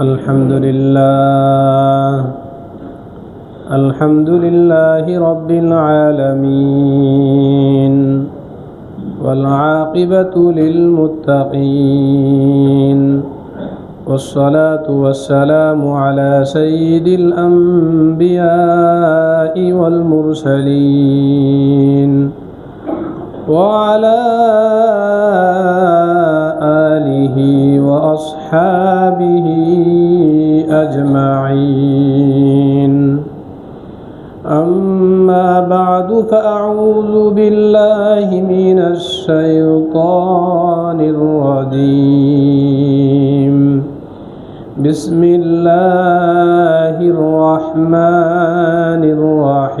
الحمد لله رب العالمين والعاقبة للمتقين والصلاة والسلام على سيد الأنبياء والمرسلين وعلى آله وأصحابه أجمعين. أما بعد فأعوذ بالله من الشيطان الرجيم. بسم الله الرحمن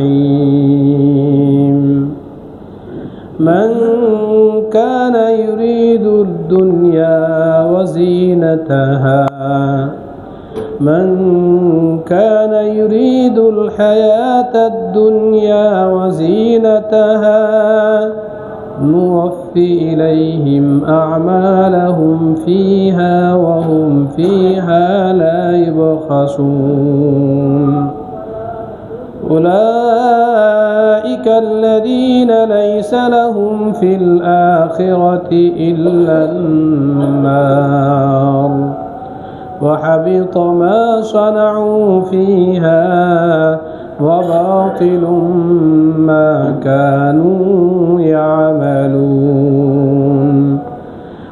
الرحيم. من كان يريد الدنيا وزينتها من كان يريد الحياة الدنيا وزينتها نوفي إليهم أعمالهم فيها وهم فيها لا يبخسون. أولئك الذين ليس لهم في الآخرة إلا النار وحبط ما صنعوا فيها وباطل ما كانوا يعملون.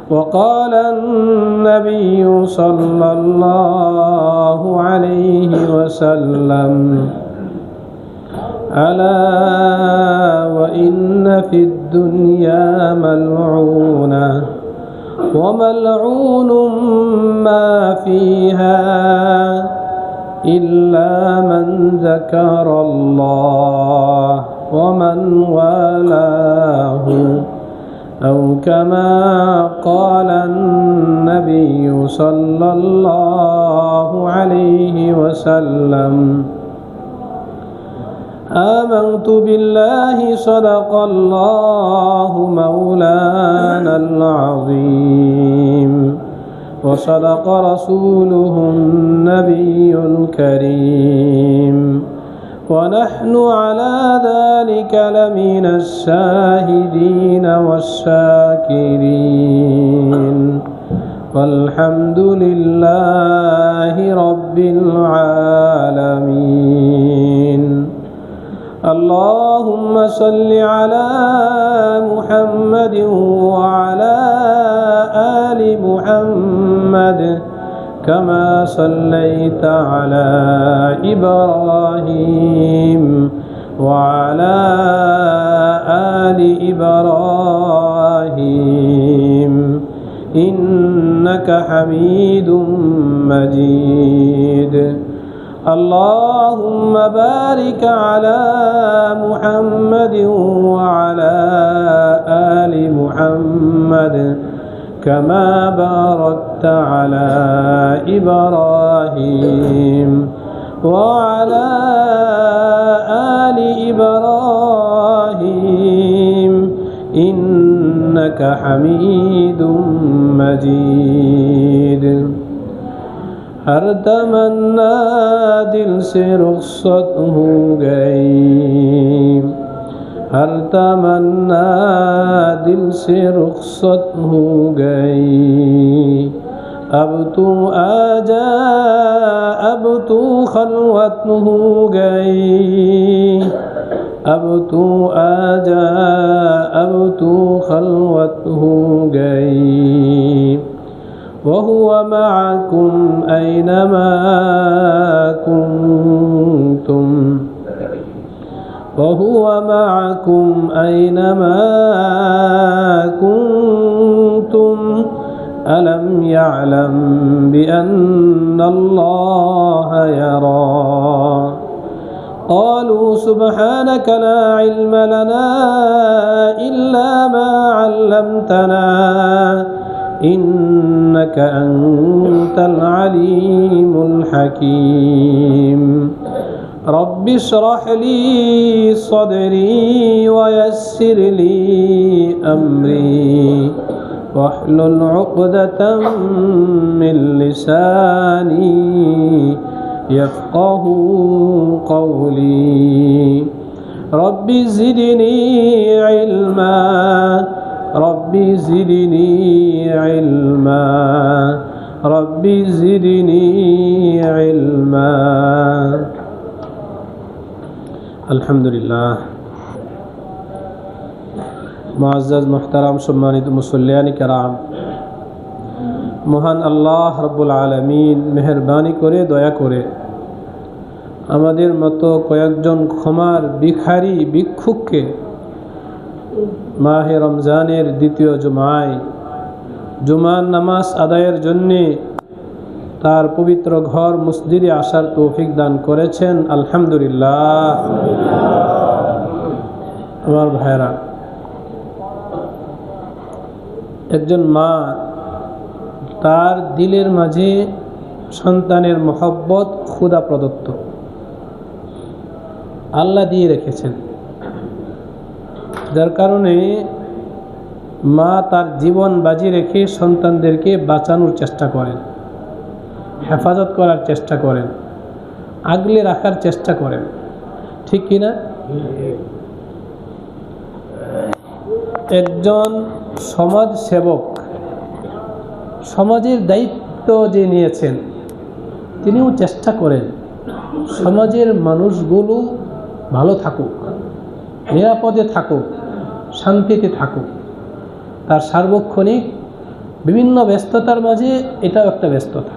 وقال النبي صلى الله عليه وسلم: ألا وإن في الدنيا ملعونة وملعون ما فيها إلا من ذكر الله ومن والاه، أو كما قال النبي صلى الله عليه وسلم: آمنت بالله صدق الله مولانا العظيم وصدق رسوله النبي الكريم ونحن على ذلك لمن الشاهدين والشاكرين والحمد لله رب العالمين. اللهم صل على محمد وعلى آل محمد كما صليت على إبراهيم وعلى آل إبراهيم إنك حميد مجيد. اللهم بارك على محمد وعلى آل محمد كما باركت على إبراهيم وعلى آل إبراهيم إنك حميد مجيد. हर तमन्ना दिल से रुखसत हो गई हर तमन्ना दिल से रुखसत हो गई अब तू आजा अब तू खलवत हो गई अब तू आजा अब तू खलवत हो गई وهو معكم أينما كنتم وهو معكم أينما كنتم ألم يعلم بأن الله يرى. قالوا سبحانك لا علم لنا إلا ما علمتنا إنك أنت العليم الحكيم. رب اشرح لي صدري ويسر لي أمري واحلل عقدة من لساني يفقه قولي رب زدني علما رب زدني علما رب زدني علما الحمد لله মুআজ্জাজ মুহতারাম সম্মানিত মুসল্লিয়ানি কেরাম, মহান আল্লাহ রাব্বুল আলামিন মেহেরবানি করে দয়া করে আমাদের মতো কয়েকজন ক্ষমার ভিখারি ভিক্ষুককে মাহে রমজানের দ্বিতীয় জুমার নামাজ আদায়ের জন্যে তার পবিত্র ঘর মসজিদে আসার তৌফিক দান করেছেন। আলহামদুলিল্লাহ। আমার ভাইরা, একজন মা তার দিলের মাঝে সন্তানের মহব্বত খোদা প্রদত্ত, আল্লাহ দিয়ে রেখেছেন, যার কারণে মা তার জীবন বাজি রেখে সন্তানদেরকে বাঁচানোর চেষ্টা করেন, হেফাজত করার চেষ্টা করেন, আগলে রাখার চেষ্টা করেন, ঠিক কিনা? একজন সমাজ সেবক, সমাজের দায়িত্ব যে নিয়েছেন, তিনিও চেষ্টা করেন সমাজের মানুষগুলো ভালো থাকুক, নিরাপদে থাকুক, শান্তিতে থাকুক। তার সার্বক্ষণিক বিভিন্ন ব্যস্ততার মাঝে এটাও একটা ব্যস্ততা।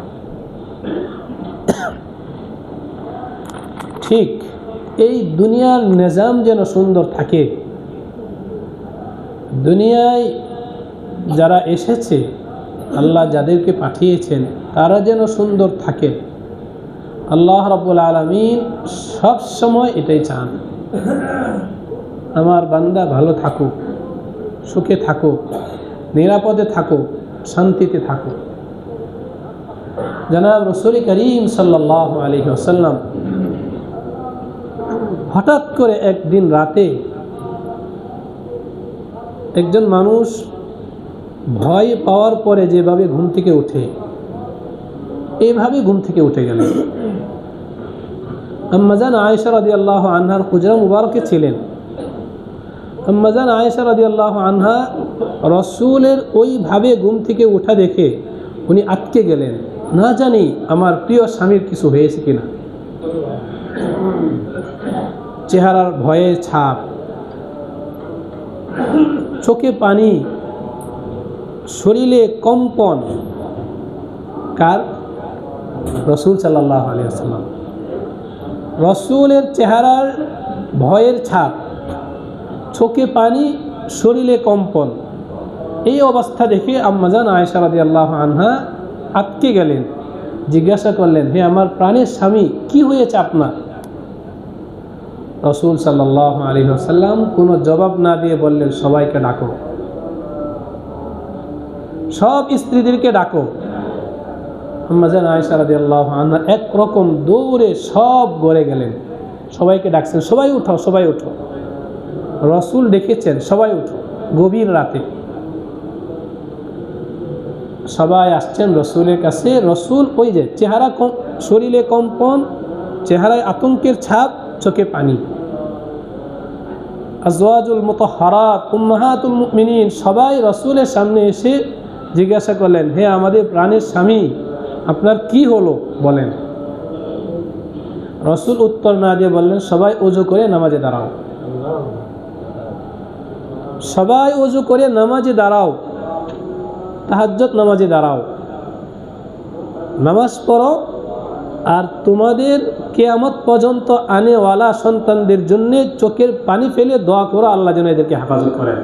ঠিক এই দুনিয়ার নিজাম যেন সুন্দর থাকে, দুনিয়ায় যারা এসেছে, আল্লাহ যাদেরকে পাঠিয়েছেন, তারা যেন সুন্দর থাকে, আল্লাহ রাব্বুল আলামিন সব সময় এটাই চান। আমার বান্দা ভালো থাকুক, সুখে থাকুক, নিরাপদে থাকুক, শান্তিতে থাকুক। জনাব রাসূল করিম সাল্লাল্লাহু আলাইহি ওয়াসাল্লাম হঠাৎ করে একদিন রাতে একজন মানুষ ভয় পাওয়ার পরে যেভাবে ঘুম থেকে ওঠে, এইভাবে ঘুম থেকে উঠে গেলেন। আম্মাজান আয়েশা রাদিয়াল্লাহু আনহার হুজরা মুবারকে ছিলেন। আম্মাজান আয়েশা রাদিয়াল্লাহু আনহা রাসূলের ওইভাবে ঘুম থেকে ওঠা দেখে উনি আটকে গেলেন, না জানি আমার প্রিয় স্বামীর কিছু হয়েছে কিনা। চেহারার ভয়ের ছাপ, চোখে পানি, শরীরে কম্পন। কার? রাসূল সাল্লাল্লাহু আলাইহি ওয়াসাল্লাম। রাসূলের চেহারার ভয়ের ছাপ, চোখে পানি, শরীরে কম্পন, এই অবস্থা দেখে আম্মাজান আয়েশা রাদিয়াল্লাহু আনহা আটকে গেলেন। জিজ্ঞাসা করলেন, হে আমার প্রাণের স্বামী, কি হয়েছে আপনার? রাসূল সাল্লাল্লাহু আলাইহি ওয়াসাল্লাম কোনো জবাব না দিয়ে বললেন, সবাইকে ডাকো, সব স্ত্রীদেরকে ডাকো। আম্মাজান আয়েশা রাদিয়াল্লাহু আনহা একরকম দৌড়ে সব ঘরে গেলেন, সবাইকে ডাকছেন, সবাই উঠো, সবাই উঠো। রাসূল ডেকেছেন, সবাই উঠো। গভীর রাতে সবাই আসছেন রাসূলের কাছে। রাসূল ওই যে চেহারা, শরীরে কম্পন, চেহারায় আতঙ্কের ছাপ, চোখে পানি। আজওয়াজুল মুতাহহারাত উম্মাহাতুল মুমিনিন সবাই রাসূলের সামনে এসে জিজ্ঞাসা করলেন, হে আমাদের প্রাণের স্বামী, আপনার কি হলো বলেন। রাসূল উত্তর না দিয়ে বললেন, সবাই ওযু করে নামাজে দাঁড়াও, সবাই ওযু করে নামাজে দাঁড়াও, তাহাজ্জুদ নামাজে দাঁড়াও, নামাজ পড়ো, আর তোমাদের কিয়ামত পর্যন্ত আনেওয়ালা সন্তানদের জন্য চোখের পানি ফেলে দোয়া করো, আল্লাহ যেন এদেরকে হেফাজত করেন।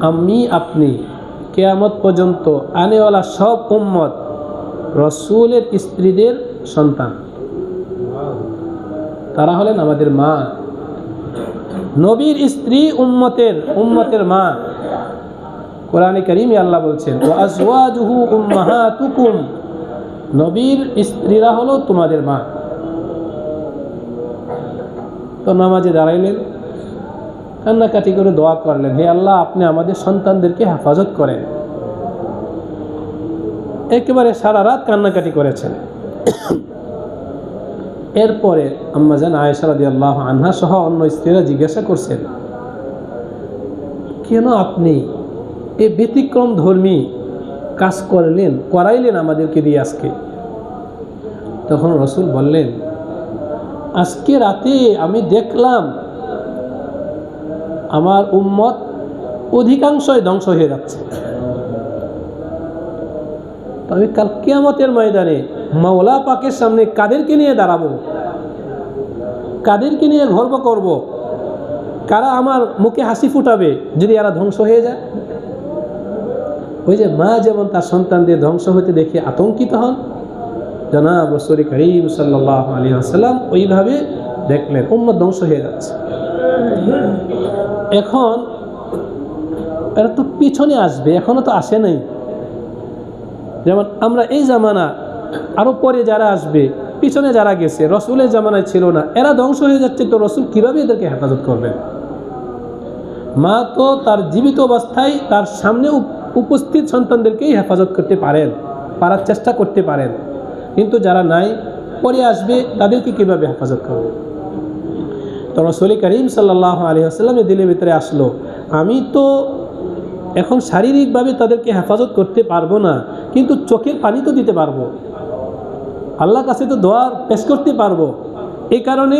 আমি আপনি কিয়ামত পর্যন্ত আনেওয়ালা সব উম্মত রাসূলের স্ত্রীদের সন্তান, তারা হলেন আমাদের মা। নবীর স্ত্রী উম্মতের মা। কোরআনে কারীমে আল্লাহ বলছেন, ওয়া আজওয়াজুহু উম্মাহাতুকুম, নবীর স্ত্রীরা হলো তোমাদের মা। তো নামাজে দাঁড়াইলেন, কান্নাকাটি করে দোয়া করলেন, হে আল্লাহ, আপনি আমাদের সন্তানদেরকে হেফাজত করেন। একেবারে সারা রাত কান্নাকাটি করেছেন। এরপরে আম্মাজান আয়েশা রাদিয়াল্লাহু আনহা সহ অন্য স্ত্রীরা জিজ্ঞাসা করছেন, কেন আপনি এই ব্যতিক্রম ধর্মী কাজ করাইলেন আমাদেরকে দিয়ে আজকে? তখন রাসূল বললেন, আজকে রাতে আমি দেখলাম আমার উম্মত অধিকাংশই ধ্বংস হয়ে যাচ্ছে। তবে কাল কিয়ামতের ময়দানে মাওলা পাকের সামনে কাদেরকে নিয়ে দাঁড়াবো, কাদেরকে নিয়ে গর্ব করব, কারা আমার মুখে হাসি ফুটাবে যদি এরা ধ্বংস হয়ে যায়? ওই যে মা যেমন তার সন্তানদের ধ্বংস হতে দেখে আতঙ্কিত হন, জনাব রাসূল করিম সাল্লাল্লাহু আলাইহি ওয়াসাল্লাম ওইভাবে দেখলেন উম্মত ধ্বংস হয়ে যাচ্ছে। এখন এরা তো পিছনে আসবে, এখনো তো আসে নাই। যেমন আমরা এই জামানা, আরো পরে যারা আসবে, পিছনে যারা গেছে, রসুলের জামানায় ছিল না, এরা ধ্বংস হয়ে যাচ্ছে, তো রসুল কিভাবে এদেরকে হেফাজত করবেন? মা তো তার জীবিত অবস্থায় তার সামনে উপস্থিত সন্তানদেরকেই হেফাজত করতে পারার চেষ্টা করতে পারেন, কিন্তু যারা নাই, পরে আসবে, তাদেরকে কিভাবে হেফাজত করবে? তো রাসূল করিম সাল্লাল্লাহু আলাইহি ওয়াসাল্লামের দিলের ভিতরে আসলো, আমি তো এখন শারীরিকভাবে তাদেরকে হেফাজত করতে পারবো না, কিন্তু চোখের পানি তো দিতে পারবো, আল্লাহর কাছে তো দোয়া পেশ করতে পারবো। এই কারণে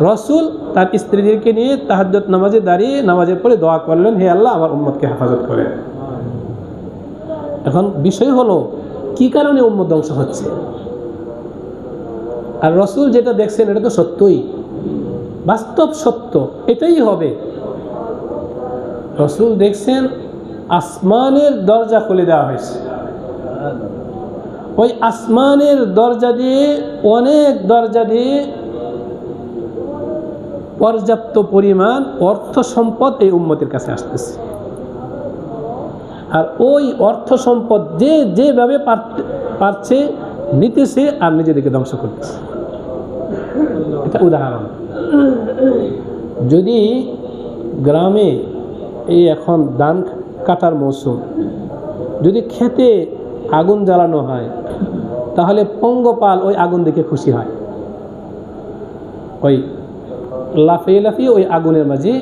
রাসূল তার স্ত্রীদেরকে নিয়ে তাহাজ্জুদ নামাজে দাঁড়িয়ে নামাজের পরে দোয়া করলেন, হে আল্লাহ, আমার উম্মতকে হেফাজত করেন। এখন বিষয় হলো, কি কারণে উম্মত ধ্বংস হচ্ছে? আর রাসূল যেটা দেখছেন এটা তো সত্যই, বাস্তব সত্য, এটাই হবে। রাসূল দেখছেন আসমানের দরজা খুলে দেওয়া হয়েছে, ওই আসমানের দরজা দিয়ে, অনেক দরজা দিয়ে পর্যাপ্ত পরিমাণ অর্থ সম্পদ এই উম্মতের কাছে আসতেছে। আর ওই অর্থ সম্পদ যেভাবে পারছে নিতেছে আর নিজেদেরকে ধ্বংস করতেছে। এটা উদাহরণ। যদি গ্রামে এই এখন ধান কাটার মৌসুম, যদি খেতে আগুন জ্বালানো হয়, তাহলে পঙ্গপাল ওই আগুন দেখে খুশি হয়, ওই লাফিয়ে লাফিয়ে ওই আগুনের মাঝে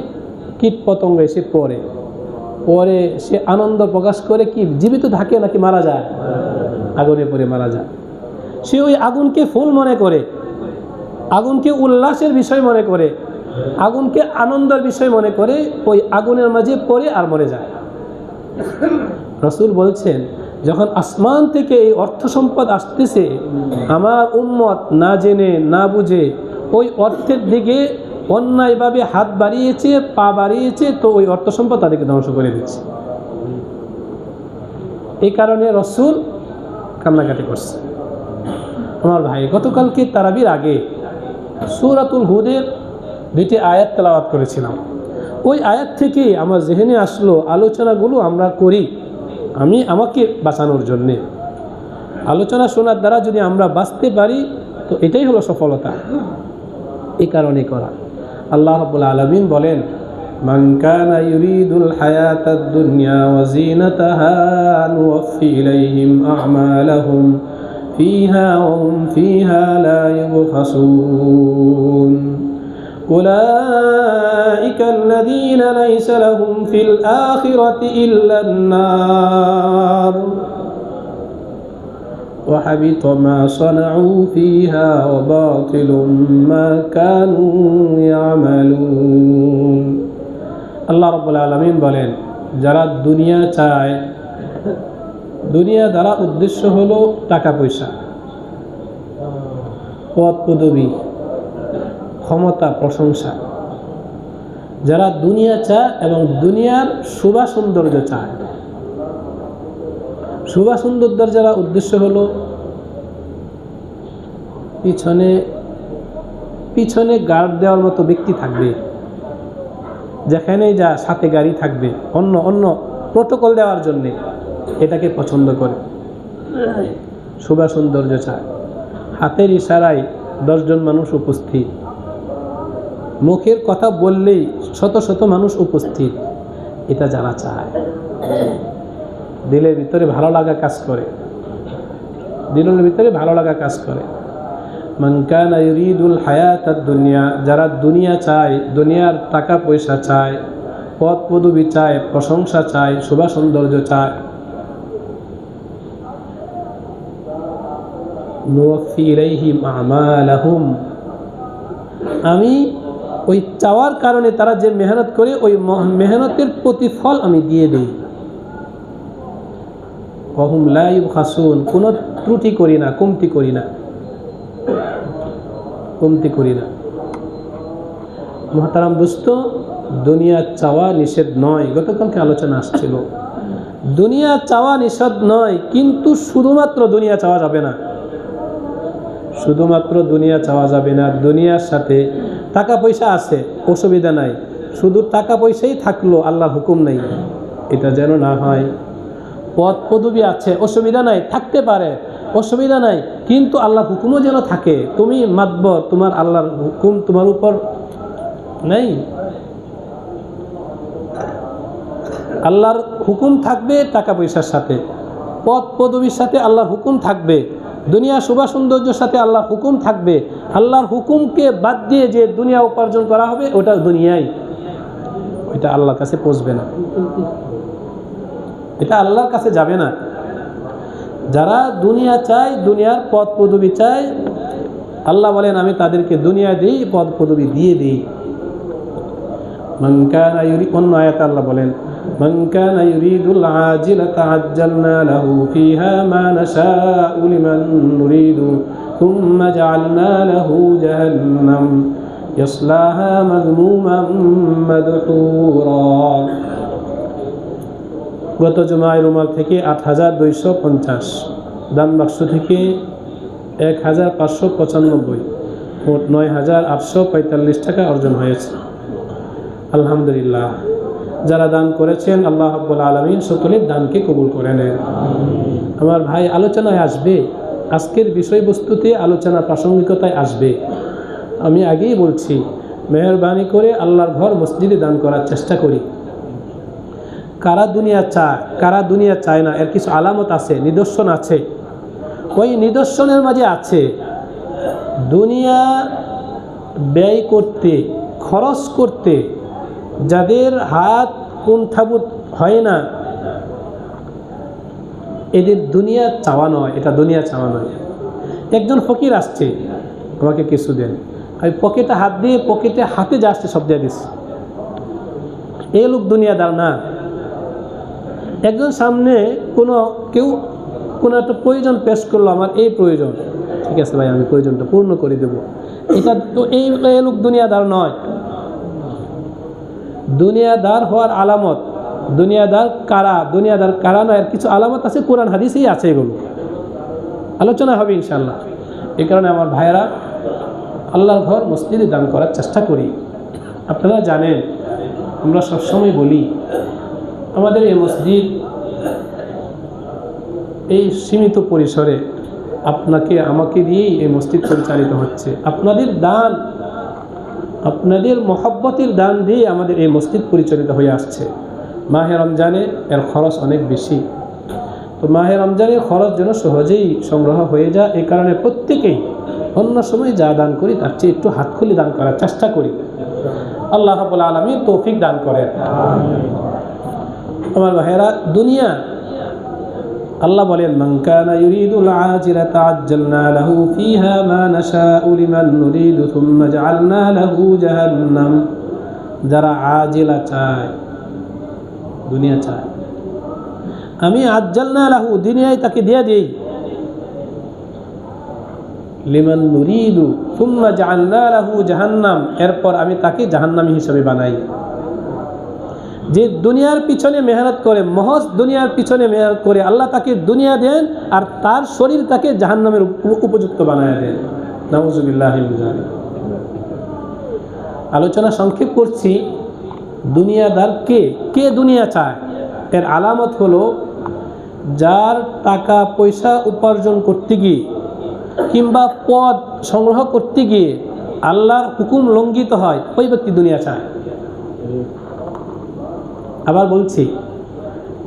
কীট পতঙ্গ এসে পরে সে আনন্দ প্রকাশ করে, কি জীবিত থাকে নাকি মারা যায়? আগুনে পড়ে মারা যায়। সে ওই আগুনকে ফুল মনে করে, আগুনকে উল্লাসের বিষয় মনে করে, আগুনকে আনন্দের বিষয় মনে করে, ওই আগুনের মাঝে পড়ে আর মরে যায়। রাসূল বলছেন, যখন আসমান থেকে এই অর্থ সম্পদ আসতেছে, আমার উম্মত না জেনে না বুঝে ওই অর্থের দিকে অন্যায়ভাবে হাত বাড়িয়েছে, পা বাড়িয়েছে, তো ওই অর্থ সম্পদ তাদেরকে ধ্বংস করে দিচ্ছে। এই কারণে রাসূল কান্নাকাটি করছে। আমার ভাই, গতকালকে তারাবির আগে সূরাতুল হুদের 2টি আয়াত তেলাওয়াত করেছিলাম। ওই আয়াত থেকে আমার জেহেনে আসলো আলোচনাগুলো আমরা করি আমাকে বাঁচানোর জন্যে। আলোচনা শোনার দ্বারা যদি আমরা বাঁচতে পারি, তো এটাই হলো সফলতা। এই কারণে করা। আল্লাহ রাব্বুল আলামিন বলেন, মান কানা ইউরিদুল হায়াতাদ দুনিয়া ওয়া যিনাতাহা নুওয়াফি ইলাইহিম আ'মালাহুম ফিহা ওয়া হুম ফিহা লা ইউবখাসুন أولئك الذين ليس لهم في الآخرة إلا النار وحبط ما صنعوا فيها وباطل ما كانوا يعملون আল্লাহ রাব্বুল আলামিন বলেন, যারা দুনিয়া চায়, দুনিয়া দ্বারা উদ্দেশ্য হলো টাকা পয়সা, পদ পদবী, ক্ষমতা, প্রশংসা। যারা দুনিয়া চায় এবং দুনিয়ার শোভা সৌন্দর্য চায়, শোভা সৌন্দর্যের যারা উদ্দেশ্য হলো পিছনে গার্ড দেওয়ার মতো ব্যক্তি থাকবে, যেখানেই যা সাথে গাড়ি থাকবে, অন্য প্রোটোকল দেওয়ার জন্যে, এটাকে পছন্দ করে। শোভা সৌন্দর্য চায়, হাতের ইশারায় 10 জন মানুষ উপস্থিত, মুখের কথা বললেই শত শত মানুষ উপস্থিত, এটা যারা চায়, দিলের ভিতরে ভালো লাগা কাজ করে, দিলের ভিতরে ভালো লাগা কাজ করে। মান কানা ইউরিদুল হায়াতাদ দুনিয়া, যারা দুনিয়া চায়, দুনিয়ার টাকা পয়সা চায়, পদ পদবি চায়, প্রশংসা চায়, শোভা সৌন্দর্য চায়, নুওয়াফি ইলাইহিম আমালাহুম, আমি ওই চাওয়ার কারণে তারা যে মেহনত করে ওই মেহনতের প্রতিফল আমি দিয়ে দিই। ওয়াহুম লা ইউবখাসুন, কোনো ত্রুটি করি না, কমতি করি না, কমতি করি না। মুহতারাম দোস্ত, দুনিয়া চাওয়া নিষেধ নয়, গতকালকে আলোচনা আসছিল। দুনিয়া চাওয়া নিষেধ নয়, কিন্তু শুধুমাত্র দুনিয়া চাওয়া যাবে না, শুধুমাত্র দুনিয়া চাওয়া যাবে না। দুনিয়ার সাথে টাকা পয়সা আছে, অসুবিধা নাই, শুধু টাকা পয়সাই থাকলো, আল্লাহর হুকুম নেই, এটা যেন না হয়। পদ পদবি আছে, অসুবিধা নাই, থাকতে পারে, অসুবিধা নাই, কিন্তু আল্লাহর হুকুমও যেন থাকে। তুমি মাতবর, তোমার আল্লাহর হুকুম তোমার উপর নেই, আল্লাহর হুকুম থাকবে টাকা পয়সার সাথে, পদ পদবীর সাথে আল্লাহর হুকুম থাকবে, দুনিয়া শোভা সৌন্দর্যের সাথে আল্লাহর হুকুম থাকবে। আল্লাহর হুকুমকে বাদ দিয়ে যে দুনিয়া উপার্জন করা হবে ওটা দুনিয়াই, ওইটা আল্লাহর কাছে পৌঁছবে না, এটা আল্লাহর কাছে যাবে না। যারা দুনিয়া চায়, দুনিয়ার পদ পদবি চায়, আল্লাহ বলেন আমি তাদেরকে দুনিয়া দিই, পদ পদবি দিয়ে দিই। মান কানা ইউরিদু, অন্য আয়াতে আল্লাহ বলেন মান কানা ইউরিদুল আজিলাতা আজ্জালনা লাহু ফিহা মা নাশাউ লিমান নুরিদু থুম্মা জাআলনা লাহু জাহান্নাম ইয়াসলাহা মাযমুমান মাদহুরা। গত জুমায় রুমাল থেকে ৮,২৫০, দান বাক্স থেকে ১,৫৯৫, মোট ৯,৮৪৫ টাকা অর্জন হয়েছে। আলহামদুলিল্লাহ। যারা দান করেছেন আল্লাহ রাব্বুল আলামিন সকলের দানকে কবুল করে নেন। আমার ভাই, আলোচনায় আসবে, আজকের বিষয়বস্তুতে আলোচনা প্রাসঙ্গিকতায় আসবে। আমি আগেই বলছি, মেহরবানি করে আল্লাহর ঘর মসজিদে দান করার চেষ্টা করি। কারা দুনিয়া চায়, কারা দুনিয়া চায় না, এর কিছু আলামত আছে, নিদর্শন আছে। ওই নিদর্শনের মাঝে আছে দুনিয়া ব্যয় করতে, খরচ করতে যাদের হাত কুণ্ঠাবোধ হয় না, এদের দুনিয়া চাওয়া নয়, এটা দুনিয়া চাওয়া নয়। একজন ফকির আসছে, আমাকে কিছু দেন, আমি পকেটে হাত দিয়ে পকেটে হাতে যা আসছে সব দিয়ে দিচ্ছি, এই লোক দুনিয়াদার না। একজন সামনে কেউ কোনো একটা প্রয়োজন পেশ করলো, আমার এই প্রয়োজন, ঠিক আছে ভাই আমি প্রয়োজনটা পূর্ণ করে দেব, এটা তো এই লোক দুনিয়াদার নয়। দুনিয়াদার হওয়ার আলামত, দুনিয়াদার কারা নয়, এর কিছু আলামত আছে, কোরআন হাদিসেই আছে, এগুলো আলোচনা হবে ইনশাআল্লাহ। এই কারণে আমার ভাইয়েরা, আল্লাহর ঘর মসজিদে দান করার চেষ্টা করি। আপনারা জানেন, আমরা সবসময় বলি আমাদের এই মসজিদ এই সীমিত পরিসরে আপনাকে আমাকে দিয়েই এই মসজিদ পরিচালিত হচ্ছে। আপনাদের দান, আপনাদের মহব্বতের দান দিয়ে আমাদের এই মসজিদ পরিচালিত হয়ে আসছে। মাহে রমজানে এর খরচ অনেক বেশি, তো মাহে রমজানের খরচ যেন সহজেই সংগ্রহ হয়ে যায়, এই কারণে প্রত্যেকেই অন্য সময় যা দান করি তার চেয়ে একটু হাত খুলে দান করার চেষ্টা করি। আল্লাহ রাব্বুল আলামিন তৌফিক দান করেন। আমার ভাইয়েরা, দুনিয়া, আল্লাহ বলেন মান কানা ইউরিদুল আজিলাতা আজ্জালনা লাহু ফিহা মা নাশাউ লিমান নুরিদু থুম্মা জাআলনা লাহু জাহান্নাম। যারা আজিলা চায়, দুনিয়া চায়, আমি আজ্জালনা লাহু, দুনিয়ায় তাকে দিয়ে দেই, লিমান নুরিদু থুম্মা জাআলনা লাহু জাহান্নাম, এরপর আমি তাকে জাহান্নামী হিসেবে বানাই। যে দুনিয়ার পিছনে মেহনত করে, মহজ দুনিয়ার পিছনে মেহনত করে, আল্লাহ তাকে দুনিয়া দেন আর তার শরীর তাকে জাহান্নামের উপযুক্ত বানায় দেন। নাউযুবিল্লাহি মিন যালিক। আলোচনা সংক্ষেপ করছি। দুনিয়াদার কে দুনিয়া চায়, এর আলামত হলো যার টাকা পয়সা উপার্জন করতে গিয়ে কিংবা পদ সংগ্রহ করতে গিয়ে আল্লাহর হুকুম লঙ্ঘিত হয়, ওই ব্যক্তি দুনিয়া চায়। আবার বলছি,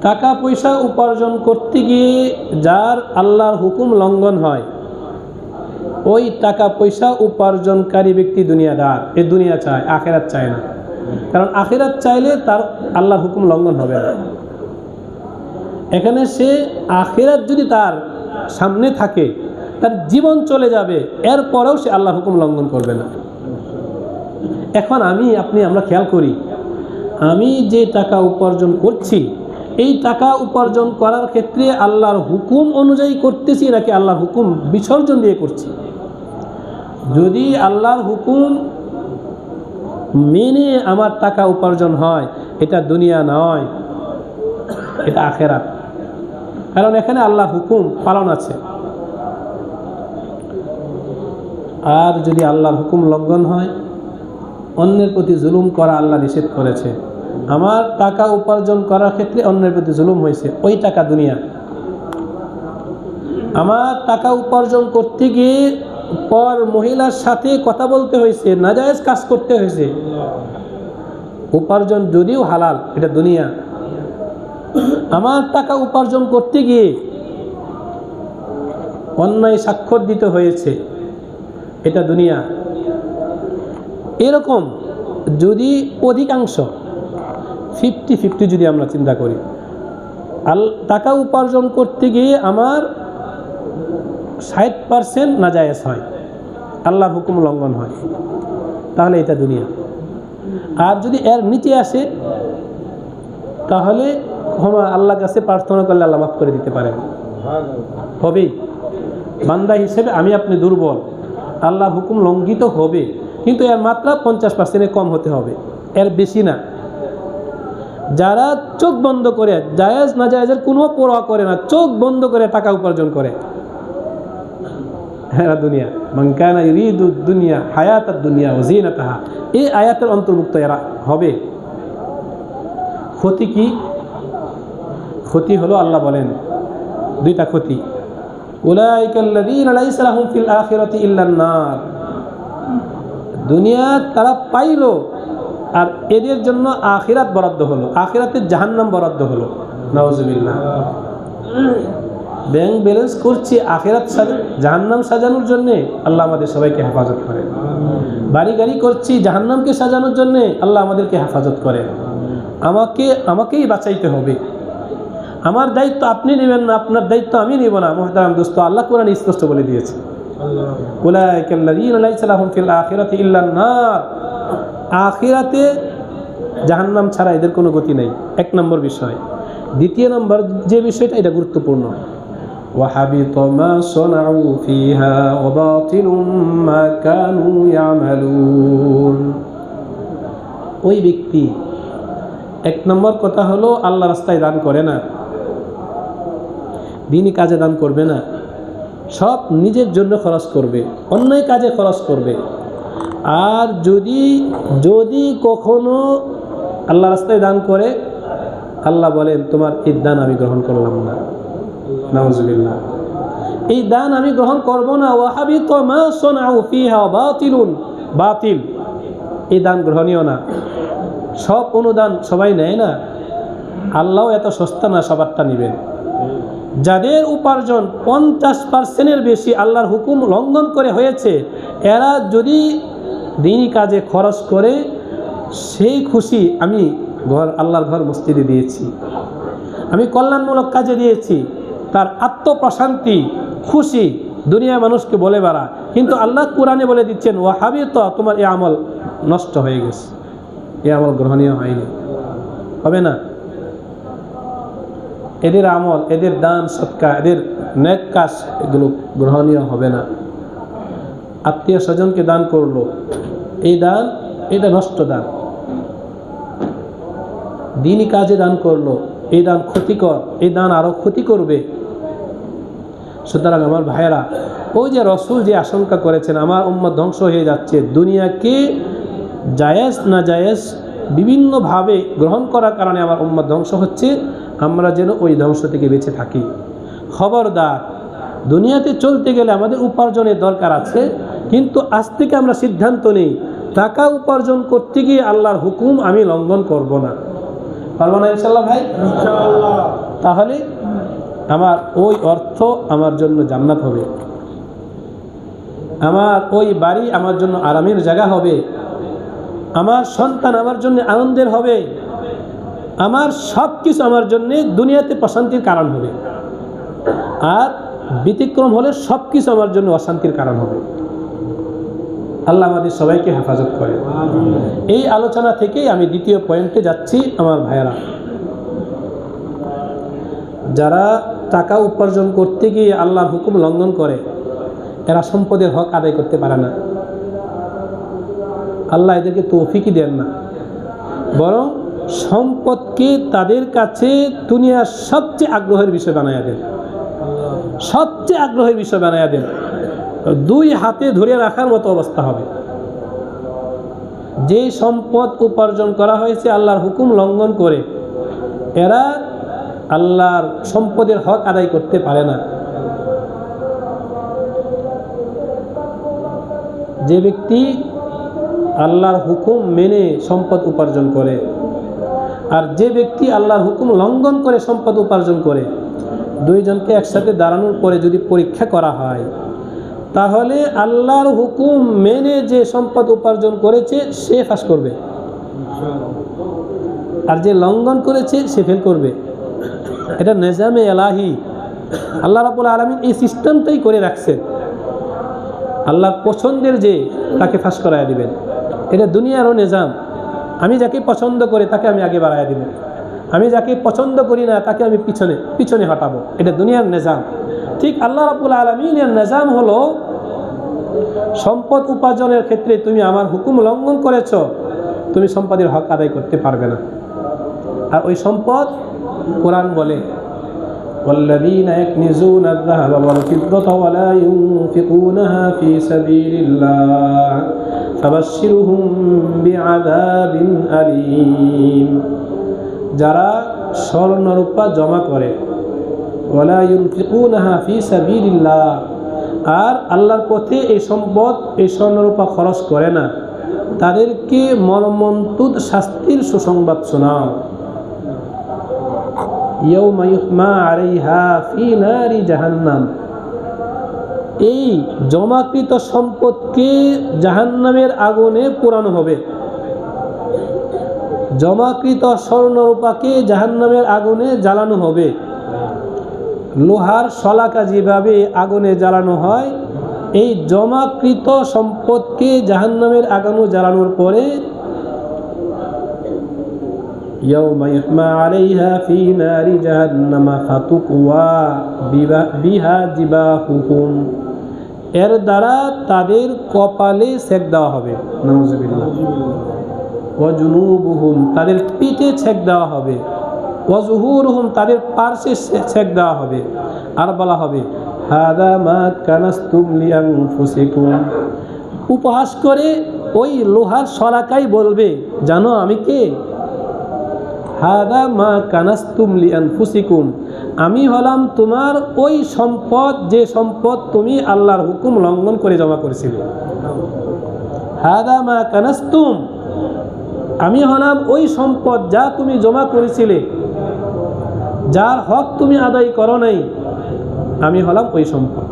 টাকা পয়সা উপার্জন করতে গিয়ে যার আল্লাহর হুকুম লঙ্ঘন হয়, ওই টাকা পয়সা উপার্জনকারী ব্যক্তি দুনিয়াদার, এ দুনিয়া চায়, আখিরাত চায় না। কারণ আখিরাত চাইলে তার আল্লাহর হুকুম লঙ্ঘন হবে না। এখানে সে আখিরাত যদি তার সামনে থাকে, তার জীবন চলে যাবে, এরপরেও সে আল্লাহর হুকুম লঙ্ঘন করবে না। এখন আমরা খেয়াল করি, আমি যে টাকা উপার্জন করছি, এই টাকা উপার্জন করার ক্ষেত্রে আল্লাহর হুকুম অনুযায়ী করতেছি নাকি আল্লাহর হুকুম বিসর্জন দিয়ে করছি? যদি আল্লাহর হুকুম মেনে আমার টাকা উপার্জন হয়, এটা দুনিয়া নয়, এটা আখিরাত। কারণ এখানে আল্লাহর হুকুম পালন আছে। আর যদি আল্লাহর হুকুম লঙ্ঘন হয়, অন্যের প্রতি জুলুম করা আল্লাহ নিষেধ করেছে। আমার টাকা উপার্জন করার ক্ষেত্রে অন্যের প্রতি জুলুম হয়েছে, ওই টাকা দুনিয়া। আমার টাকা উপার্জন করতে গিয়ে পর মহিলার সাথে কথা বলতে হয়েছে, নাজায়েজ কাজ করতে হয়েছে, উপার্জন যদিও হালাল, এটা দুনিয়া। আমার টাকা উপার্জন করতে গিয়ে অন্যায় স্বাক্ষর দিতে হয়েছে, এটা দুনিয়া। এরকম যদি অধিকাংশ 50-50 যদি আমরা চিন্তা করি, টাকা উপার্জন করতে গিয়ে আমার 60% নাজায়েজ হয়, আল্লাহর হুকুম লঙ্ঘন হয়, তাহলে এটা দুনিয়া। আর যদি এর নিচে আসে, তাহলে আল্লাহর কাছে প্রার্থনা করলে আল্লাহ মাফ করে দিতে পারেন। হবেই, বান্দা হিসেবে আমি আপনি দুর্বল, আল্লাহর হুকুম লঙ্ঘিত হবে, কিন্তু এর মাত্রা 50% কম হতে হবে, এর বেশি না। যারা চোখ বন্ধ করে, জায়েজ না জায়েজের কোনো পরোয়া করে না, চোখ বন্ধ করে টাকা উপার্জন করে, এরা দুনিয়া। মান কানা ইউরিদু দুনিয়া হায়াতাদ দুনিয়া ওয়া জিনাতাহা, এই আয়াতের অন্তর্ভুক্ত এরা হবে। ক্ষতি কি? ক্ষতি হলো, আল্লাহ বলেন দুইটা ক্ষতি। উলাইকাল্লাযীনা লাইসা লাহুম ফিল আখিরাতি ইল্লান নার, দুনিয়া তারা পাইল, আর এদের জন্য আখিরাত বরাদ্দ হলো, আখিরাতের জাহান্নাম বরাদ্দ হলো। নাউজুবিল্লাহ। ব্যাংক ব্যালেন্স করছি আখিরাত জাহান্নাম সাজানোর জন্যে, আল্লাহ আমাদের সবাইকে হেফাজত করে। বাড়ি গাড়ি করছি জাহান্নামকে সাজানোর জন্যে, আল্লাহ আমাদেরকে হেফাজত করে। আমাকেই বাঁচাইতে হবে। আমার দায়িত্ব আপনি নেবেন না, আপনার দায়িত্ব আমি নেব না। মুহতারাম দোস্ত, আল্লাহ কোরআন স্পষ্ট বলে দিয়েছে, উলাইকাল্লাযীনা লাইসা লাহুম ফিল আখিরাতি ইল্লান নার, আখিরাতে জাহান্নাম ছাড়া এদের কোনো গতি নেই। এক নম্বর বিষয়। দ্বিতীয় নম্বর যে বিষয়টা, এটা গুরুত্বপূর্ণ, ওয়াহাবিতা মা সানাউ ফিহা ওয়া বাতিলুম মা কানু ইয়ামালুন। ওই ব্যক্তি, এক নম্বর কথা হলো, আল্লাহ রাস্তায় দান করে না, দ্বীনি কাজে দান করবে না, সব নিজের জন্য খরচ করবে, অন্যায় কাজে খরচ করবে। আর যদি কখনো আল্লাহ রাস্তায় দান করে, আল্লাহ বলেন তোমার এই দান আমি গ্রহণ করলাম না। নাউজুবিল্লাহ। এই দান আমি গ্রহণ করব না। ওয়াহাবিতা মা সানাউ ফিহা বাতিলুন, বাতিল, এই দান গ্রহণীয় না। সব অনুদান সবাই নেয় না, আল্লাহও এত সস্তা না সবারটা নেবেন। যাদের উপার্জন 50%-এর বেশি আল্লাহর হুকুম লঙ্ঘন করে হয়েছে, এরা যদি দ্বীনি কাজে খরচ করে, সেই খুশি, আমি আল্লাহর ঘর মসজিদে দিয়েছি, আমি কল্যাণমূলক কাজে দিয়েছি, তার আত্মপ্রশান্তি, খুশি দুনিয়া মানুষকে বলে বেড়া। কিন্তু আল্লাহ কোরআনে বলে দিচ্ছেন, ওয়াহাবিতা, তোমার এই আমল নষ্ট হয়ে গেছে, এই আমল গ্রহণীয় হয়নি, হবে না। এদের আমল, এদের দান সৎকার, এদের নেক কাজ, এগুলো গ্রহণীয় হবে না। আত্মীয় স্বজনকে দান করলো, এই দান, এটা নষ্ট দান। দ্বীনি কাজে দান করলো, এই দান ক্ষতিকর, এই দান আরো ক্ষতি করবে। সুতরাং আমার ভাইয়েরা, ওই যে রসুল যে আশঙ্কা করেছেন আমার উম্মত ধ্বংস হয়ে যাচ্ছে, দুনিয়াকে জায়েজ না জায়েজ বিভিন্নভাবে গ্রহণ করার কারণে আমার উম্মত ধ্বংস হচ্ছে, আমরা যেন ওই ধ্বংস থেকে বেঁচে থাকি। খবরদার, দুনিয়াতে চলতে গেলে আমাদের উপার্জনের দরকার আছে, কিন্তু আজ থেকে আমরা সিদ্ধান্ত নেই টাকা উপার্জন করতে গিয়ে আল্লাহর হুকুম আমি লঙ্ঘন করব না। পারবো না ইনশাআল্লাহ ভাই? ইনশাআল্লাহ। তাহলে আমার ওই অর্থ আমার জন্য জান্নাত হবে, আমার ওই বাড়ি আমার জন্য আরামের জায়গা হবে, আমার সন্তান আমার জন্য আনন্দের হবে, আমার সব কিছু আমার জন্য দুনিয়াতে প্রশান্তির কারণ হবে, আর ব্যতিক্রম হলে সব কিছু আমার জন্য অশান্তির কারণ হবে। আল্লাহ আমাদের সবাইকে হেফাজত করে। এই আলোচনা থেকেই আমি দ্বিতীয় পয়েন্টে যাচ্ছি। আমার ভাইয়েরা, যারা টাকা উপার্জন করতে গিয়ে আল্লাহর হুকুম লঙ্ঘন করে এরা সম্পদের হক আদায় করতে পারে না। আল্লাহ এদেরকে তৌফিকই দেন না, বরং সম্পদকে তাদের কাছে দুনিয়ার সবচেয়ে আগ্রহের বিষয় বানায়া দেন, সবচেয়ে আগ্রহের বিষয় বানায়া দেন। দুই হাতে ধরে রাখার মতো অবস্থা হবে। যে সম্পদ উপার্জন করা হয়েছে আল্লাহর হুকুম লঙ্ঘন করে, এরা আল্লাহর সম্পদের হক আদায় করতে পারে না। যে ব্যক্তি আল্লাহর হুকুম মেনে সম্পদ উপার্জন করে আর যে ব্যক্তি আল্লাহর হুকুম লঙ্ঘন করে সম্পদ উপার্জন করে, দুইজনকে একসাথে দাঁড়ানোর পরে যদি পরীক্ষা করা হয়, তাহলে আল্লাহর হুকুম মেনে যে সম্পদ উপার্জন করেছে সে পাস করবে, আর যে লঙ্ঘন করেছে সে ফেল করবে। এটা নিজামে এলাহি, আল্লাহ রাব্বুল আলামিন এই সিস্টেমটাই করে রাখছেন। আল্লাহর পছন্দের যে তাকে ফাঁস করায় দিবেন, এটা দুনিয়ারও নিজাম। আমি যাকে পছন্দ করি তাকে আমি আগে বাড়ায় দিব, আমি যাকে পছন্দ করি না তাকে আমি পিছনে হটাবো। এটা দুনিয়ার নিজাম। ঠিক আল্লাহ রাব্বুল আলামিনের নিজাম হলো, সম্পদ উপার্জনের ক্ষেত্রে তুমি আমার হুকুম লঙ্ঘন করেছ, তুমি সম্পদের হক আদায় করতে পারবে না। আর ওই সম্পদ কোরআন বলে, والذين يكنزون الذهب والفضة ولا ينفقونها في سبيل الله فبشرهم بعذاب أليم। যারা স্বর্ণ রূপা জমা করে, ওয়ালা ইউনফিকুনাহা ফি সাবিলিল্লাহ, আর আল্লাহর পথে এই সম্পদ এই স্বর্ণ রূপা খরচ করে না, তাদেরকে মর্মন্তুদ শাস্তির সুসংবাদ শোনাও। ইয়াউমা ইউহমা আলাইহা ফি নারি জাহান্নাম। এই জমাকৃত সম্পদকে জাহান্নামের আগুনে পোড়ানো হবে। জমাকৃত স্বর্ণরূপাকে জাহান্নামের আগুনে জ্বালানো হবে। লোহার শলাকা যেভাবে আগুনে জ্বালানো হয়, এই জমাকৃত সম্পদকে জাহান্নামের আগুনে জ্বালানোর পরে ইয়াউমা ইউহমা আলাইহা ফি নারি জাহান্নাম ফাতুকওয়া বিহা জিবাহুহুম, এর দ্বারা তাদের কপালে সেক দেওয়া হবে। নাউযুবিল্লাহ। ওয়া জুনুবুহুম, তাদের পিঠে ছেক দেওয়া হবে। ওয়া যুহুরুহুম, তাদের পার্শ্বে ছেক দেওয়া হবে। আর বলা হবে হাদা মা কানাসতুম লিআনফুসিকুম। উপহাস করে ওই লোহার শলাকাই বলবে, জানো আমি কে? হাদা মা কানাসতুম লিআনফুসিকুম, আমি হলাম তোমার ওই সম্পদ, যে সম্পদ তুমি আল্লাহর হুকুম লঙ্ঘন করে জমা করেছিলে। হাদা মা কানাসতুম, আমি হলাম ওই সম্পদ যা তুমি জমা করেছিলে, যার হক তুমি আদায় করো নাই, আমি হলাম ওই সম্পদ।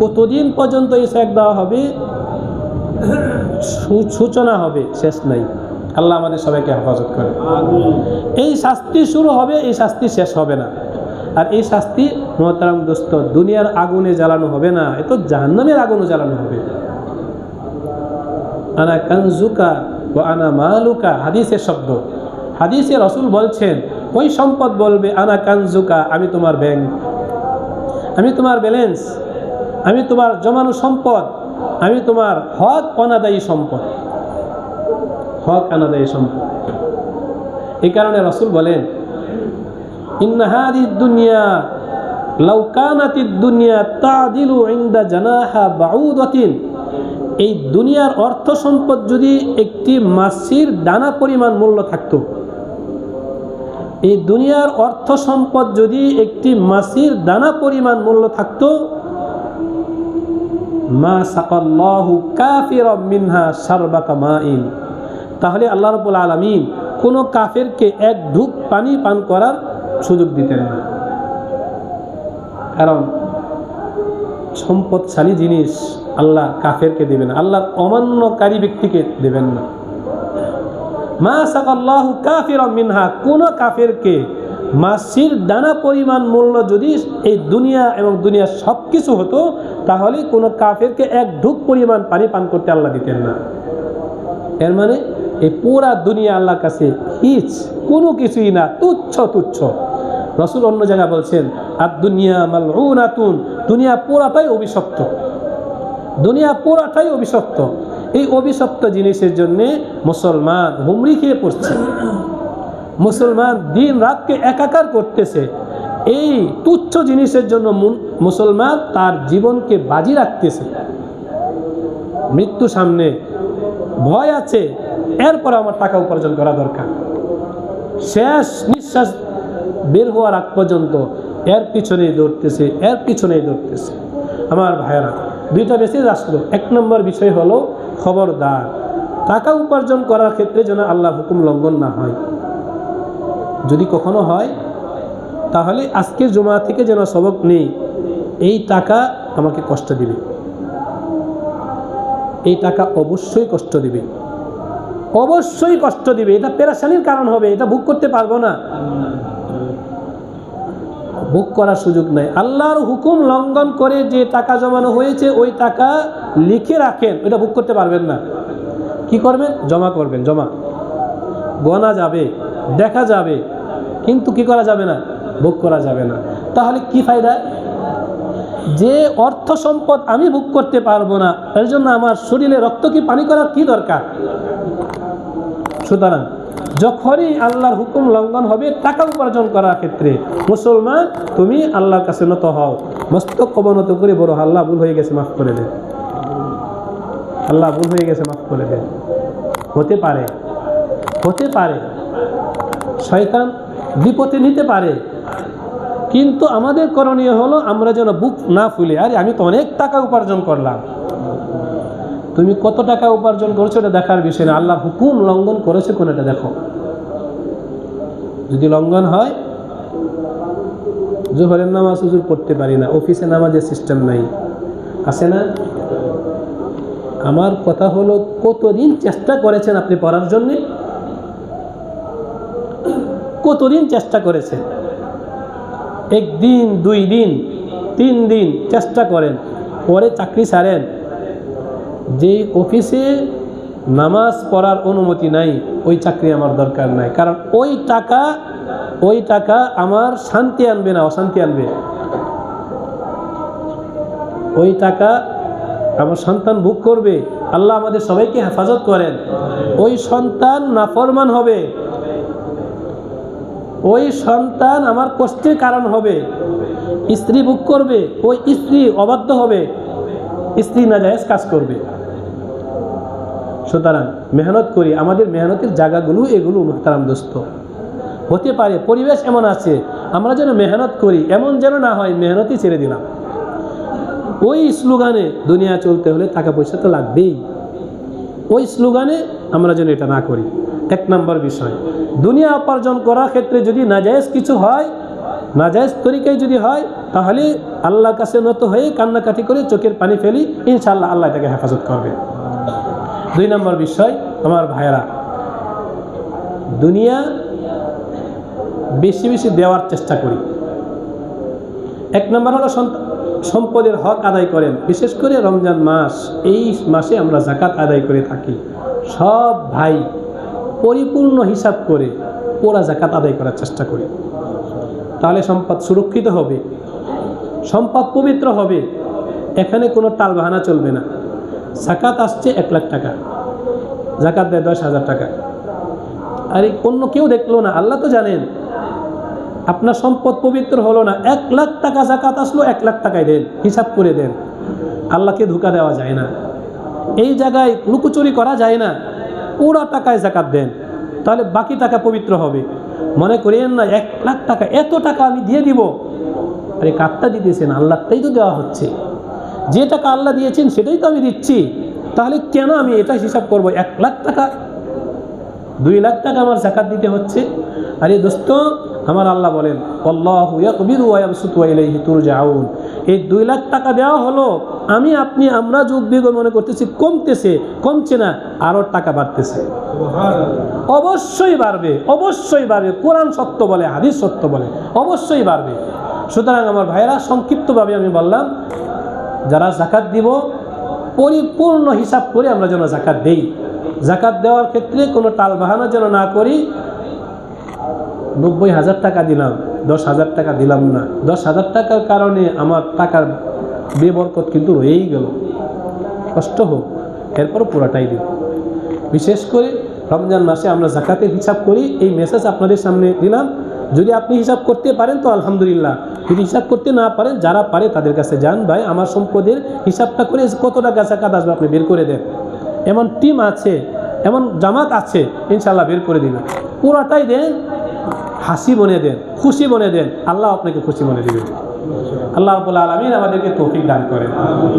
কতদিন পর্যন্ত এই শেখ দেওয়া হবে? সূচনা হবে, শেষ নাই। আল্লাহ আমাদের সবাইকে হেফাজত করে। এই শাস্তি শুরু হবে, এই শাস্তি শেষ হবে না। আর এই শাস্তি মুহতারাম দোস্ত দুনিয়ার আগুনে জ্বালানো হবে না, এ তো জাহান্নামের আগুনে জ্বালানো হবে। আনা কানজুকা ওয়া আনা মালুকা, হাদিসের শব্দ। হাদিসে রাসূল বলছেন, ওই সম্পদ বলবে আনা কানজুকা, আমি তোমার ব্যাংক, আমি তোমার ব্যালেন্স, আমি তোমার জমানো সম্পদ, আমি তোমার হক অনাদায়ী সম্পদ, হক অনাদায়ী সম্পদ। এই কারণে রাসূল বলেন, ইন্না হাদিদ দুনিয়া লাউ কানাতিদ দুনিয়া তাদিলু ইনদা জানাহা বাউদাতিন, এই দুনিয়ার অর্থ সম্পদ যদি একটি মাছির ডানা পরিমাণ মূল্য থাকতো, এই দুনিয়ার অর্থ সম্পদ যদি একটি মাছির দানা পরিমাণ মূল্য থাকতো, মা সাকাল্লাহু কাফিরাম মিনহা শারবাতা মাইন, তাহলে আল্লাহ রাব্বুল আলামিন কোনো কাফেরকে এক ঢুক পানি পান করার সুযোগ দিতেন না। কারণ সম্পদশালী জিনিস আল্লাহ কাফেরকে দেবেন, আল্লাহর অমান্যকারী ব্যক্তিকে দেবেন না। মা সাকাল্লাহু কাফিরাম মিনহা, কোনো কাফেরকে মাছির দানা পরিমাণ মূল্য যদি এই দুনিয়া এবং দুনিয়ার সব কিছু হতো, তাহলে কোনো কাফেরকে এক ঢুক পরিমাণ পানি পান করতে আল্লাহ দিতেন না। এর মানে এই পুরা দুনিয়া আল্লাহর কাছে হিচ, কোনো কিছুই না, তুচ্ছ তুচ্ছ। রাসূল অন্য জায়গায় বলছেন আদ-দুনিয়া মালউনাতুন, দুনিয়া পুরাটাই অভিশপ্ত, দুনিয়া পুরাটাই অভিশপ্ত। এই অভিশপ্ত জিনিসের জন্য মুসলমান হুমড়ি খেয়ে পড়ছে, মুসলমান দিন রাতকে একাকার করতেছে। এই তুচ্ছ জিনিসের জন্য মুসলমান তার জীবনকে বাজি রাখতেছে। মৃত্যু সামনে, ভয় আছে, এরপর আমার টাকা উপার্জন করা দরকার। শেষ নিঃশ্বাস বের হওয়ার আগ পর্যন্ত এর পিছনেই দৌড়তেছে, এর পিছনেই দৌড়তেছে। আমার ভাইয়েরা, দুইটা মেসেজ আসলো। এক নম্বর বিষয় হলো, খবরদার টাকা উপার্জন করার ক্ষেত্রে যেন আল্লাহর হুকুম লঙ্ঘন না হয়। যদি কখনো হয়, তাহলে আজকের জুমা থেকে যেন সবক নেই, এই টাকা আমাকে কষ্ট দিবে, এই টাকা অবশ্যই কষ্ট দিবে, অবশ্যই কষ্ট দিবে, এটা পেরেশানির কারণ হবে, এটা ভোগ করতে পারবো না, ভোগ করার সুযোগ নাই। আল্লাহর হুকুম লঙ্ঘন করে যে টাকা জমানো হয়েছে, ওই টাকা লিখে রাখেন, ওইটা ভোগ করতে পারবেন না। কি করবেন? জমা করবেন। জমা গোনা যাবে, দেখা যাবে, কিন্তু কি করা যাবে না? ভোগ করা যাবে না। তাহলে কি ফায়দা? যে অর্থ সম্পদ আমি ভোগ করতে পারবো না, এর জন্য আমার শরীরে রক্ত কি পানি করার কি দরকার? সুতরাং যখনই আল্লাহর হুকুম লঙ্ঘন হবে টাকা উপার্জন করার ক্ষেত্রে, মুসলমান তুমি আল্লাহর কাছে নত হও, মস্তক অবনত করে বড় আল্লাহ ভুল হয়ে গেছে, মাফ করে দেন, আল্লাহ ভুল হয়ে গেছে, মাফ করে দেন। হতে পারে, হতে পারে শয়তান বিপদে নিতে পারে, কিন্তু আমাদের করণীয় হলো আমরা যেন বুক না ফুলে, আরে আমি তো অনেক টাকা উপার্জন করলাম। তুমি কত টাকা উপার্জন করছো এটা দেখার বিষয় না, আল্লাহ হুকুম লঙ্ঘন করেছে কোনটা দেখো। যদি লঙ্ঘন হয়, জোহরের নামাজ হুজুর পড়তে পারি না, অফিসে নামাজের সিস্টেম নাই, আছে না? আমার কথা হলো, কতদিন চেষ্টা করেছেন আপনি পড়ার জন্যে? কতদিন চেষ্টা করেছেন? একদিন, 2 দিন, 3 দিন চেষ্টা করেন, পরে চাকরি ছাড়েন। যে অফিসে নামাজ পড়ার অনুমতি নাই, ওই চাকরি আমার দরকার নাই, কারণ ওই টাকা আমার শান্তি আনবে না, অশান্তি আনবে। ওই টাকা আমার সন্তান ভোগ করবে, আল্লাহ আমাদের সবাইকে হেফাজত করেন। ওই সন্তান নাফরমান হবে, ওই সন্তান আমার কষ্টের কারণ হবে, স্ত্রী ভোগ করবে, ওই স্ত্রী অবাধ্য হবে, স্ত্রী নাজায়েজ কাজ করবে। সুতরাং মেহনত করি, আমাদের মেহনতের জায়গাগুলো এগুলো মুহতারাম দোস্ত। হতে পারে পরিবেশ এমন আছে, আমরা যেন মেহনত করি, এমন যেন না হয় মেহনতই ছেড়ে দিলাম। ওই স্লোগানে দুনিয়া চলতে হলে টাকা পয়সা তো লাগবেই, ওই স্লোগানে আমরা যেন এটা না করি। 1 নম্বর বিষয়, দুনিয়া উপার্জন করার ক্ষেত্রে যদি নাজায়েজ কিছু হয়, নাজায়েজ তরিকায় যদি হয়, তাহলে আল্লাহর কাছে নত হয়ে কান্নাকাটি করে চোখের পানি ফেলি, ইনশাআল্লাহ আল্লাহ এটাকে হেফাজত করবে। 2 নম্বর বিষয়, আমার ভাইয়েরা, দুনিয়া বেশি বেশি দেওয়ার চেষ্টা করি। 1 নম্বর হলো সম্পদের হক আদায় করেন, বিশেষ করে রমজান মাস, এই মাসে আমরা যাকাত আদায় করে থাকি। সব ভাই পরিপূর্ণ হিসাব করে পুরা যাকাত আদায় করার চেষ্টা করি, তাহলে সম্পদ সুরক্ষিত হবে, সম্পদ পবিত্র হবে। এখানে কোনো টালবাহানা চলবে না। যাকাত আসছে 1 লাখ টাকা, যাকাত দেয় 10,000 টাকা, আরে অন্য কেউ দেখলো না, আল্লাহ তো জানেন। আপনার সম্পদ পবিত্র হলো না, 1 লাখ টাকা যাকাত আসলো, 1 লাখ টাকায় দেন, হিসাব করে দেন। আল্লাহকে ধোঁকা দেওয়া যায় না, এই জায়গায় লুকোচুরি করা যায় না, পুরা টাকায় যাকাত দেন, তাহলে বাকি টাকা পবিত্র হবে। মনে করেন না 1 লাখ টাকা, এত টাকা আমি দিয়ে দিব, আরে কাটটা দিতেছেন, আল্লাহটাই তো দেওয়া হচ্ছে। যে টাকা আল্লাহ দিয়েছেন সেটাই তো আমি দিচ্ছি, তাহলে কেন আমি এটা হিসাব করব 1 লাখ টাকা 2 লাখ টাকা আমার যাকাত দিতে হচ্ছে? আরে দোস্ত, আমার আল্লাহ বলেন আল্লাহু ইয়াকবিদু ওয়া ইয়াবসুতু ওয়া ইলাইহি তুরজাউন। এই 2 লাখ টাকা দেওয়া হলো, আমরা যুগ বিগত মনে করতেছি কমছে না, আরও টাকা বাড়তেছে। অবশ্যই বাড়বে, অবশ্যই বাড়বে। কোরআন সত্য বলে, হাদিস সত্য বলে, অবশ্যই বাড়বে। সুতরাং আমার ভাইয়েরা, সংক্ষিপ্তভাবে আমি বললাম, যারা যাকাত দিব পরিপূর্ণ হিসাব করে আমরা যেন যাকাত দেই। যাকাত দেওয়ার ক্ষেত্রে কোনো টালবাহানা যেন না করি। 90,000 টাকা দিলাম, 10,000 টাকা দিলাম না, 10,000 টাকার কারণে আমার টাকার বেবরকত কিন্তু রয়েই গেল, কষ্ট হোক, এরপরও পুরাটাই দিই। বিশেষ করে রমজান মাসে আমরা যাকাতের হিসাব করি, এই মেসেজ আপনাদের সামনে দিলাম। যদি আপনি হিসাব করতে পারেন তো আলহামদুলিল্লাহ, যদি হিসাব করতে না পারেন, যারা পারে তাদের কাছে যান, ভাই আমার সম্পদের হিসাবটা করে কত টাকা যাকাত আসবে আপনি বের করে দেন। এমন টিম আছে, এমন জামাত আছে, ইনশাল্লাহ বের করে দিন। পুরাটাই দেন, হাসি বনে দেন, খুশি বনে দেন, আল্লাহ আপনাকে খুশি বনে দেবেন। আল্লাহ রাব্বুল আলামিন আমাদেরকে তৌফিক দান করেন।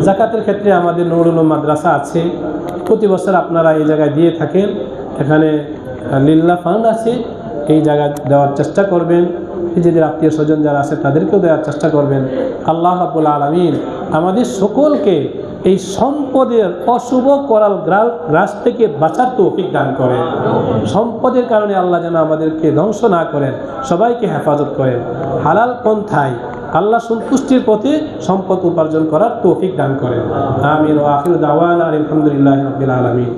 যাকাতের ক্ষেত্রে আমাদের নূরুল উলুম মাদ্রাসা আছে, প্রতি বছর আপনারা এই জায়গায় দিয়ে থাকেন। এখানে লিল্লাহ ফান্ড আছে, এই জায়গায় দেওয়ার চেষ্টা করবেন। নিজেদের আত্মীয় স্বজন যারা আছে তাদেরকেও দেওয়ার চেষ্টা করবেন। আল্লাহ রাব্বুল আলামিন আমাদের সকলকে এই সম্পদের অশুভ করাল গ্রাস থেকে বাঁচার তৌফিক দান করেন। সম্পদের কারণে আল্লাহ যেন আমাদেরকে ধ্বংস না করেন, সবাইকে হেফাজত করেন। হালাল পন্থায় আল্লাহ সন্তুষ্টির পথে সম্পদ উপার্জন করার তৌফিক দান করেন। আমিন ওয়া আখিরু দাওয়ানা আলহামদুলিল্লাহি রাব্বিল আলামিন।